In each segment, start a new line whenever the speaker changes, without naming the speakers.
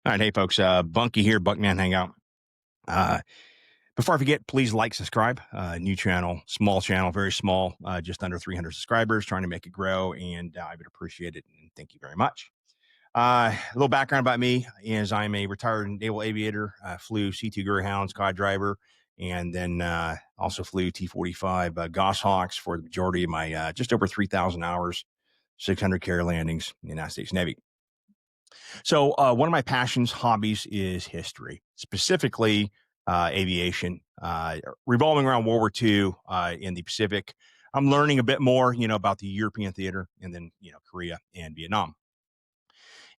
All right, hey folks, Bunky here, Buckman Hangout. Uh, Before I forget, please like, subscribe. New channel, small channel, very small, just under 300 subscribers, trying to make it grow, and I would appreciate it. And thank you very much. A little background about me is I'm a retired naval aviator. Flew C-2 Greyhounds, Sky Driver, and then also flew T-45 Goshawks for the majority of my just over 3,000 hours, 600 carrier landings in the United States Navy. So, one of my passions, hobbies is history, specifically aviation, revolving around World War II in the Pacific. I'm learning a bit more, about the European theater and then, Korea and Vietnam.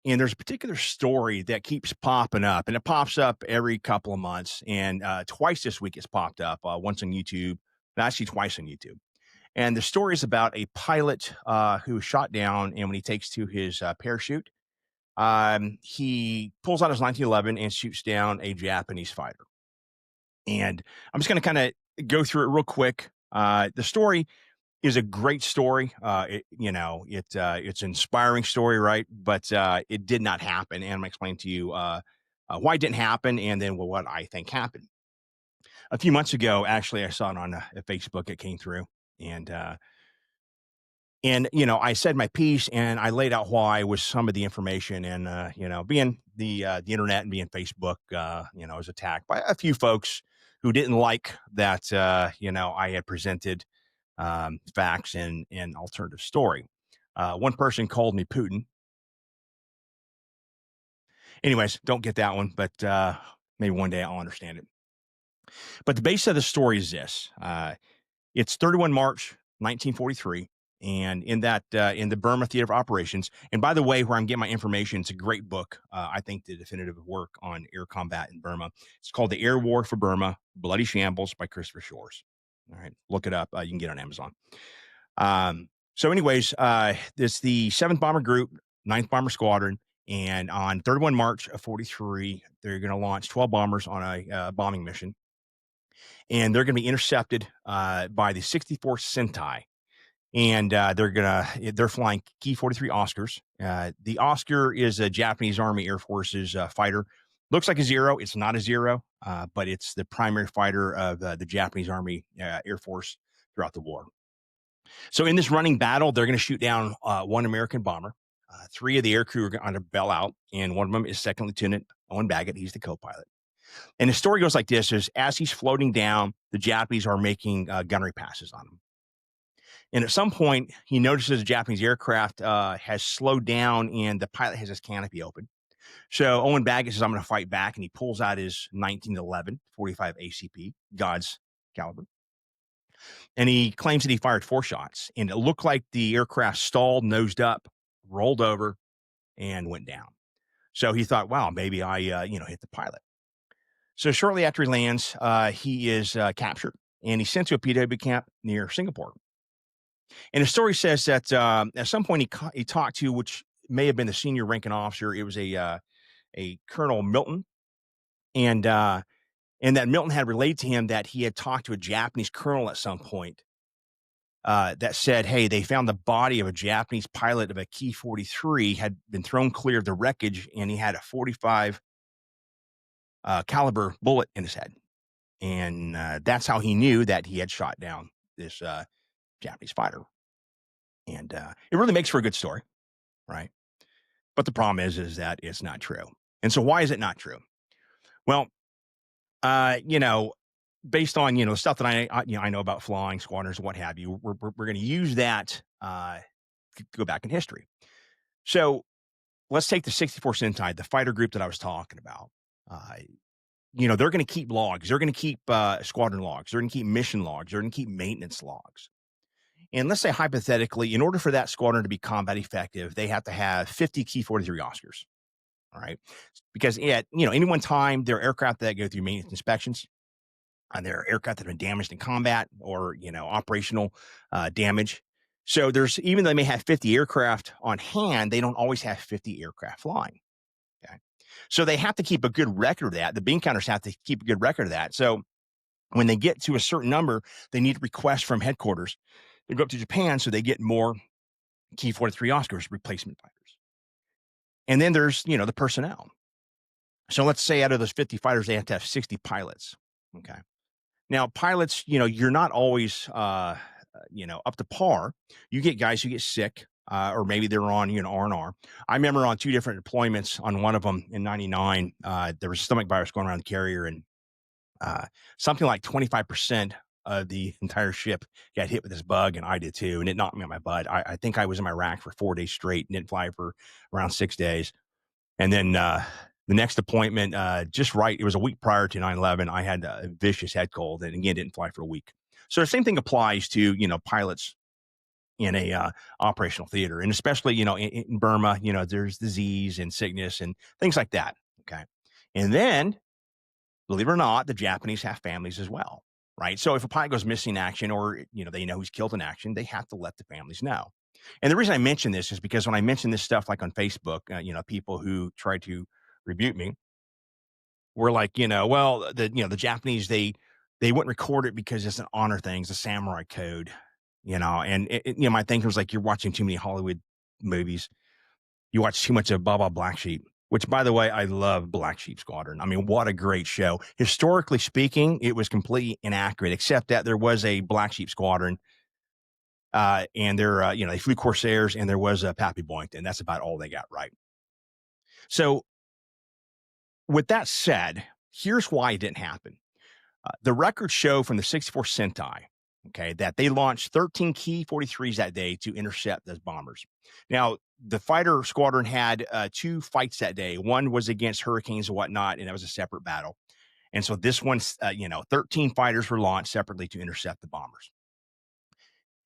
And there's a particular story that keeps popping up, and it pops up every couple of months. And twice this week it's popped up, once on YouTube, and actually twice on YouTube. And the story is about a pilot who was shot down, and when he takes to his parachute, he pulls out his 1911 and shoots down a Japanese fighter. And I'm just going to kind of go through it real quick. The story is a great story. It's an inspiring story, right? But it did not happen, and I'm going to explain to you why it didn't happen, and then what I think happened. A few months ago, actually, I saw it on Facebook. It came through, and I said my piece and I laid out why with some of the information and, being the internet and being Facebook, I was attacked by a few folks who didn't like that, I had presented facts and an alternative story. One person called me Putin. Anyways, don't get that one, but maybe one day I'll understand it. But the base of the story is this. It's 31 March 1943, and in the Burma Theater of Operations. And by the way, where I'm getting my information, it's a great book. I think the definitive work on air combat in Burma. It's called "The Air War for Burma: Bloody Shambles" by Christopher Shores. All right, look it up. You can get it on Amazon. Anyways, it's the 7th Bomber Group, 9th Bomber Squadron, and on 31 March of 43, they're going to launch 12 bombers on a bombing mission, and they're going to be intercepted by the 64th Sentai, and they're flying Ki-43 Oscars. The Oscar is a Japanese Army Air Force's fighter. Looks like a Zero. It's not a Zero, but it's the primary fighter of the Japanese Army Air Force throughout the war. So in this running battle, they're going to shoot down one American bomber. Three of the aircrew are going to bail out, and one of them is Second Lieutenant Owen Baggett. He's the co-pilot. And the story goes like this: is as he's floating down, the Japanese are making gunnery passes on him. And at some point, he notices a Japanese aircraft has slowed down, and the pilot has his canopy open. So Owen Baggett says, "I'm going to fight back," and he pulls out his 1911 45 ACP, God's caliber, and he claims that he fired 4 shots, and it looked like the aircraft stalled, nosed up, rolled over, and went down. So he thought, "Wow, maybe I hit the pilot." So shortly after he lands, he is captured, and he's sent to a PW camp near Singapore. And the story says that at some point he talked to, which may have been the senior ranking officer. It was a Colonel Milton, and that Milton had relayed to him that he had talked to a Japanese colonel at some point that said, "Hey, they found the body of a Japanese pilot of a Ki-43 had been thrown clear of the wreckage, and he had a 45 caliber bullet in his head." And that's how he knew that he had shot down this Japanese fighter. And it really makes for a good story, right? But the problem is that it's not true. And so why is it not true? Well, uh, you know, based on, stuff that I know about flying squadrons and what have you, we're going to use that to go back in history. So let's take the 64 Sentai, the fighter group that I was talking about. Uh, they're going to keep logs. They're going to keep squadron logs. They're going to keep mission logs. They're going to keep maintenance logs. And let's say hypothetically, in order for that squadron to be combat effective, they have to have 50 Ki-43 Oscars. All right. Because at, any one time, there are aircraft that go through maintenance inspections, and there are aircraft that have been damaged in combat or, operational damage. So even though they may have 50 aircraft on hand, they don't always have 50 aircraft flying. Okay. So they have to keep a good record of that. The bean counters have to keep a good record of that. So when they get to a certain number, they need a request from headquarters. They go up to Japan so they get more Ki-43 Oscars replacement fighters. And then there's, the personnel. So let's say out of those 50 fighters, they have to have 60 pilots. Okay. Now, pilots, you're not always, up to par. You get guys who get sick, or maybe they're on, R&R. I remember on 2 different deployments. On one of them in '99, there was a stomach virus going around the carrier, and uh, something like 25% of the entire ship got hit with this bug, and I did too, and it knocked me on my butt. I think I was in my rack for 4 days straight and didn't fly for around 6 days. And then the next appointment, just right, it was a week prior to 9/11. I had a vicious head cold, and again didn't fly for a week. So the same thing applies to pilots in a operational theater, and especially in Burma. There's disease and sickness and things like that. Okay, and then believe it or not, the Japanese have families as well, right? So if a pilot goes missing in action, or they know he's killed in action, they have to let the families know. And the reason I mention this is because when I mention this stuff, like on Facebook, people who try to rebuke me were like, well, the Japanese, they wouldn't record it because it's an honor thing, it's a samurai code, and my thinking was like, you're watching too many Hollywood movies. You watch too much of Baba Black Sheep, which, by the way, I love Black Sheep Squadron. I mean, what a great show. Historically speaking, it was completely inaccurate, except that there was a Black Sheep Squadron, and they flew Corsairs, and there was a Pappy Boynton. That's about all they got right. So, with that said, here's why it didn't happen. The records show from the 64th Sentai, okay, that they launched 13 Key 43s that day to intercept those bombers. Now, the fighter squadron had 2 fights that day. One was against hurricanes and whatnot, and that was a separate battle. And so this one's, 13 fighters were launched separately to intercept the bombers.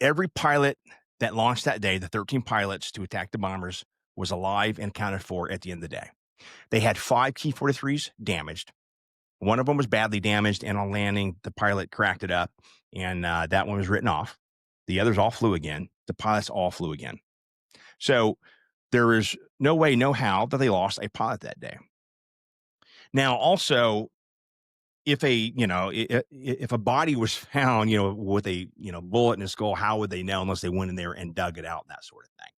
Every pilot that launched that day, the 13 pilots to attack the bombers, was alive and accounted for at the end of the day. They had 5 Key 43s damaged. One of them was badly damaged, and on landing, the pilot cracked it up, and that one was written off. The others all flew again. The pilots all flew again. So there is no way, no how that they lost a pilot that day. Now, also, if if a body was found, with a bullet in the skull, how would they know unless they went in there and dug it out, that sort of thing?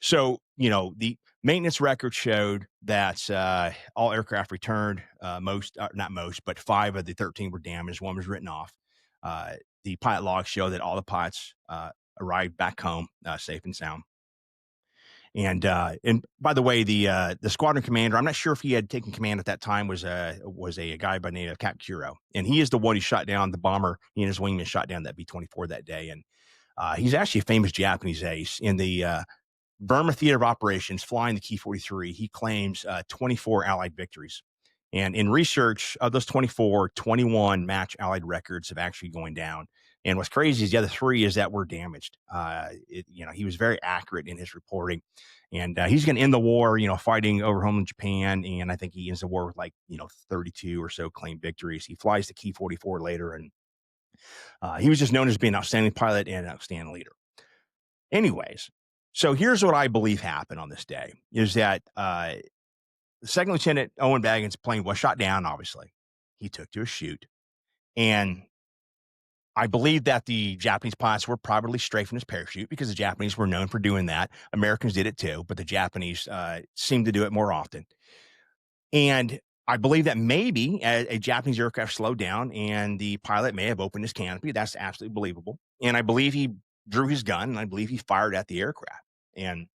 So, the maintenance record showed that all aircraft returned. Not most, but 5 of the 13 were damaged. One was written off. The pilot logs show that all the pilots arrived back home safe and sound. And by the way, the squadron commander, I'm not sure if he had taken command at that time, was a guy by the name of Cap Kuro, and he is the one who shot down the bomber. He and his wingman shot down that B-24 that day, and he's actually a famous Japanese ace in the Burma Theater of Operations, flying the Key 43. He claims 24 Allied victories. And in research of those 24, 21 match Allied records of actually going down. And what's crazy is the other 3 is that were damaged. He was very accurate in his reporting. And he's going to end the war, fighting over home in Japan. And I think he ends the war with 32 or so claimed victories. He flies the Key 44 later. And he was just known as being an outstanding pilot and an outstanding leader. Anyways, so here's what I believe happened on this day, is that Second Lieutenant Owen Baggins' plane was shot down, obviously. He took to a chute. And I believe that the Japanese pilots were probably strafing his parachute, because the Japanese were known for doing that. Americans did it too, but the Japanese seemed to do it more often. And I believe that maybe a Japanese aircraft slowed down and the pilot may have opened his canopy. That's absolutely believable. And I believe he drew his gun, and I believe he fired at the aircraft. And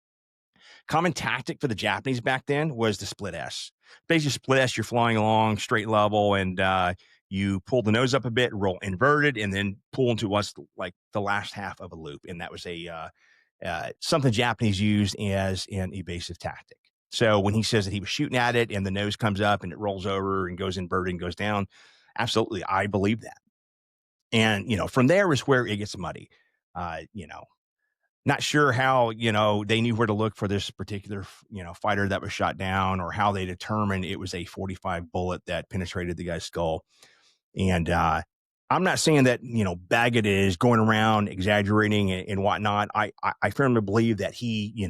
common tactic for the Japanese back then was the split S. Basically, split S, you're flying along straight level, and you pull the nose up a bit, roll inverted, and then pull into what's like the last half of a loop. And that was something Japanese used as an evasive tactic. So when he says that he was shooting at it and the nose comes up and it rolls over and goes inverted and goes down, absolutely, I believe that. And, from there is where it gets muddy. Not sure how, they knew where to look for this particular, fighter that was shot down, or how they determined it was a 45 bullet that penetrated the guy's skull. And I'm not saying that, Baggett is going around exaggerating and whatnot. I firmly believe that he,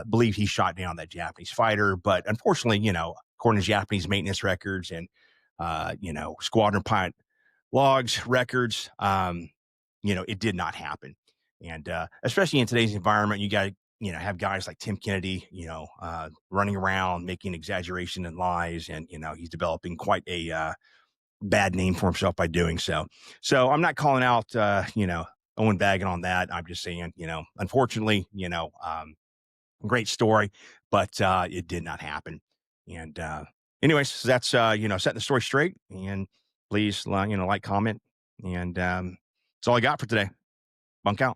believe he shot down that Japanese fighter. But unfortunately, according to Japanese maintenance records and, squadron pilot logs, records, it did not happen. And especially in today's environment, you got have guys like Tim Kennedy, running around making exaggeration and lies, and he's developing quite a bad name for himself by doing so. So I'm not calling out, Owen bagging on that. I'm just saying, unfortunately, great story, but it did not happen. And anyways, so that's setting the story straight. And please, like, comment, and that's all I got for today. Bunk out.